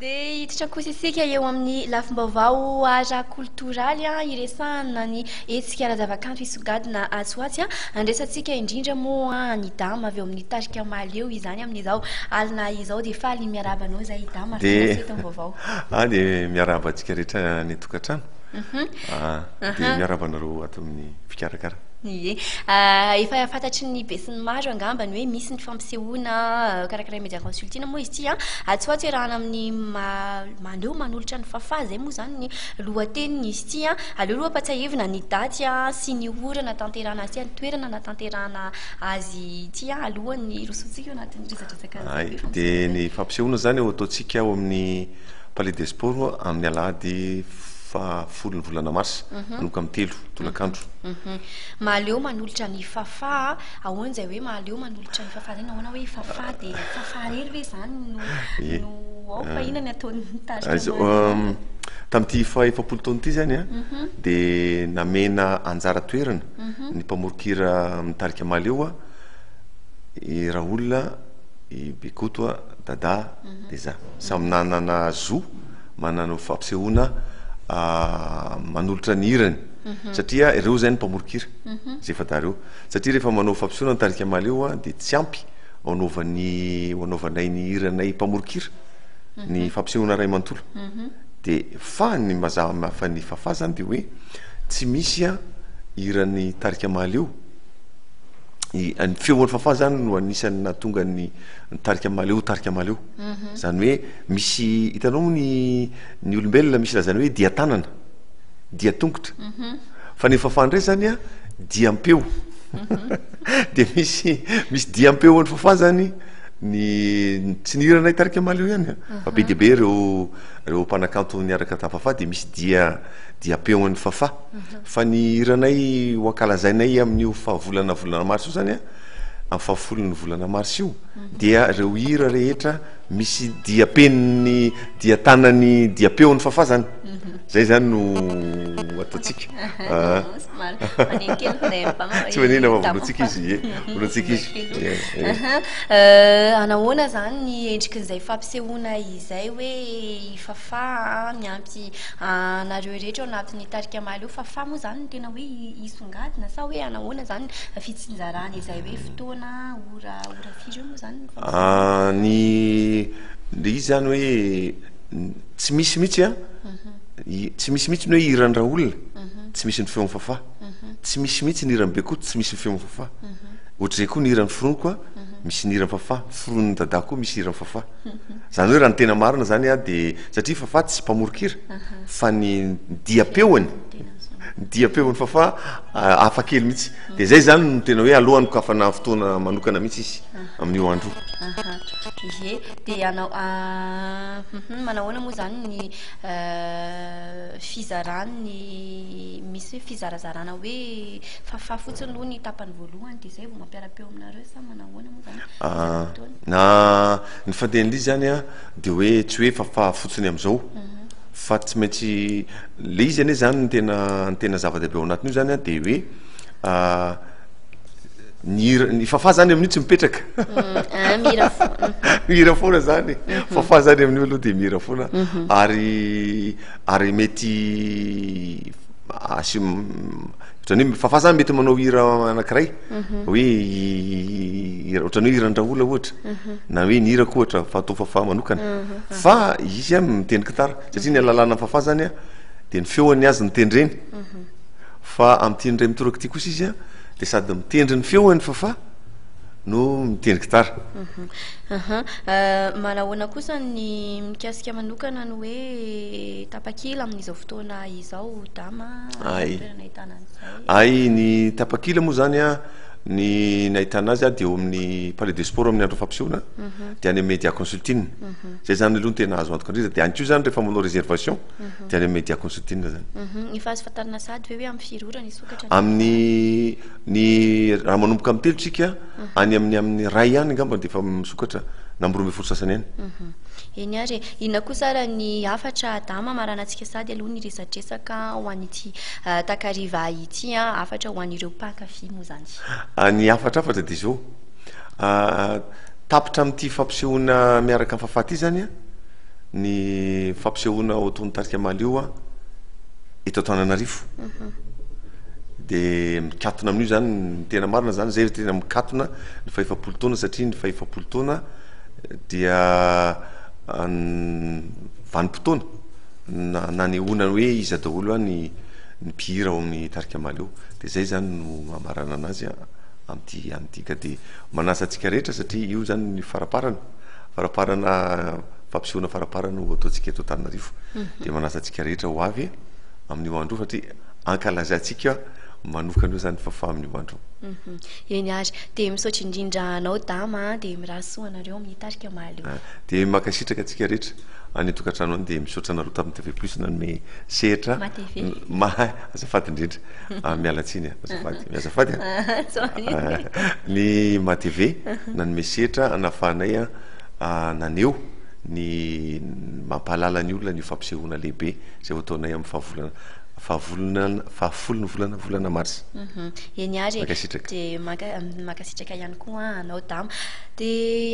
Dia hiditra kosa isika eo amin'ny lafim-baovao ara-koltoraly iresahana ny hetsika ara-zavakanto isogadina asoatsy andresantsika indrindra moa ny dama avy eo amin'ny tarika maleo izany amin'izao alina izao dia faly miarabanao izay dama seto amin'ny vaovao. Dia miaraba antsika rehetra ny tokantrano. Dia miarabanareo ato amin'ny fikarakara. Ie, efa fantatry ny be sy ny maro angambany hoe misy ny fampisehoana karakara média consulting moa izy ity atsoatsy arahana amin'ny maneo manolotra ny fahafaha zay moa zany ny lohateniny izy ity aleo aloha ampatsahevina ny daty sy ny orana tanterana azy ny toerana natanterana azy ity alohan'ny rosotsika eo anatin'ny resadresaka. Dia ny fampisehoana zany ataontsika ao amin'ny Palais des Sports amin'ny alahady folo ny volana mars manomboka amin'ny 3 tolakandro. Maleo manolotra ny fahafaha ahoana izay hoe maleo manolotra ny fahafaha zay nahoana hoe fahafaha dia fahafaha rery ve zany no ao fa inona ny ataon'ny tarika tamin'ity efapolo taona ity zany dia namena anjara toerana ny mpamorokira mitarika maleo i Raoul i Bekoto Dada dia za samy nanana zo manana fampisehoana manolotra ny hirany satria ireo zay ny mpamorokira zay fadareo satria rehefa manao fampisehoana nitarika maleo dia tsy ampy anaovanay ny hiranay mpamorokira ny fampisehoana ray manontolo dia fa ny mazava fa ny fahafaha zany dia hoe tsy misy hiran'ny tarika maleo ny feon'ny fahafaha zany no anisany natonga ny tarika maleo zany hoe misy hitanao ny olombelona misy lazany hoe dia tanana dia tongotra fa ny fahafaha ndray zany diampeo dia misy diampeo ny fahafaha zany ny tsy nihiranay tarika maleo ihany fa be dia be reo mpanakanto niaraka tamin'ny fahafaha dia misy diapeon'ny fahafaha fa ny hiranay hoankalazainay amin'io volana mars io zany amin'ny fahafolon'ny volana mars io dia reo hira rehetra misy diapeniny diatanany diapeon'ny fahafaha zany zay zany no ataontsika tsy manina voloantsika izy voloantsika izy anahoana zany ny endrikin'izay fampisehoana izay hoe fahafaha miampy nareo rehetra ao anatin'ny tarika maleo fahafaha moa zany tena hoe isongadina sa hoe anahoana zany fitsinjarana izay hoe fotoana ora firy eo moa zany ny izy zany hoe tsy misy mihitsy tsy misy mihitsy ny hoe hiran'ny Raoul tsy misy ny feon'ny fahafaha tsy misy mihitsy ny hiran'ny Bekoto tsy misy ny feon'ny fahafaha ohatr'izay koa ny hiran'ny Forono koa misy ny hiran'ny fahafaha Foron'ny Dada koa misy hiran'ny fahafaha zany hoe raha ny tena marina zany dia satria fahafaha tsy mpamorokira fa ny diapeony fahafaha hafa kely mihitsy dia zay zany no tena hoe alohan'ny kafana fotoana manokana mihitsy izy amin'io andro ie dia manahoana moa zany ny fizarany misy hoe fizarazarana hoe fahafaha fotsiny aloha ny tapany voalohany dia zay vao mampiara-peo aminareo sa manahoana moa zany ny fandehan'izy zany dia hoe tsy hoe fahafaha fotsiny amin'izao fa tsy maintsy le izy anie zany ny tena zava-dehibe ao anatin'io zany dia hoe ny fahafaha zany amin'io tsy mipetraka mihira foana zany fahafaha zany amin'io aloha dia mihira foana ary mety ohatrany hoe fahafaha zany mety manao hira anankiray hoe ohatrany hoe hiran'ny Raoul ohatra na hoe ny hirako ohatra fa atao fahafaha manokana fa izy mitendry gitara satria ny alalana fahafaha zany dia ny feoany azy nitendreny fa amin'ity indray mitoraka ity kosa izy dia sady mitendry ny feoany fahafaha no mitendry gitara manahoana kosa ny mikasika manokana ny hoe tapakila amin'izao fotoana izao dama ny tapakila moa zany ny nahitana azy dia eo amin'ny Palais des Sports amin'ny andro fampisehoana dia any amin'ny média consulting zay zany aloha ny tena azo antoka indrindra dia ankoio zany rehefa manao réservation dia any amin'ny média consulting zany ny fahazofatarana sady hoe amin'ny firorana isokatra amin'ny ny raha manomboka amin'ny telo tsika any amin'ny ray ihany angamba dia efa misokatra na amin'ny 12 sasany ihany eny ary inona koa sara ny afatra dama maranantsika sady aloha ny resadresaka ho an'ity takariva ity afatra ho an'ireo mpankafy moa zany ny afatra dia zao tapitra amin'ity fampisehoana miaraka amin'ny fahafaha ity zany ny fampisehoana oton'ny tarika malio a eto Antananarivo de mikatona amin'io zany ny tena marina zany zay tena mikatona ny fahefapolo taona satria ny fahefapolo taona dia vanim-potoana na nehoana hoe iza daholo a ny mpihira ao amin'ny tarika malio de zay zany no amarana anazy am'ty ka de manasa atsika rehetra satria io zany ny faraparana fampisehoana faraparana no ataontsika eto Antananarivo de manasa atsika rehetra ho avy amin'io andro satria ankalazatsika manokana io zany fafa amin'io andro eny ary de misaotra indrindra anao dama de mirahasoa anareo amin'ny tarika malio de makasitraka atsika rehetra any tokantrano any de misaotra anareo tamin'ny TV Plus nanome sehatra azafady indrindra mialatsiny azafady ny MATV nanome sehatra anafahanay naneo ny mampahalala ny olona ny fampisehoana lehibe zay ataonay amin'ny fahafolon'ny volana mars eny ary de makasitraka ihany koa anao dama de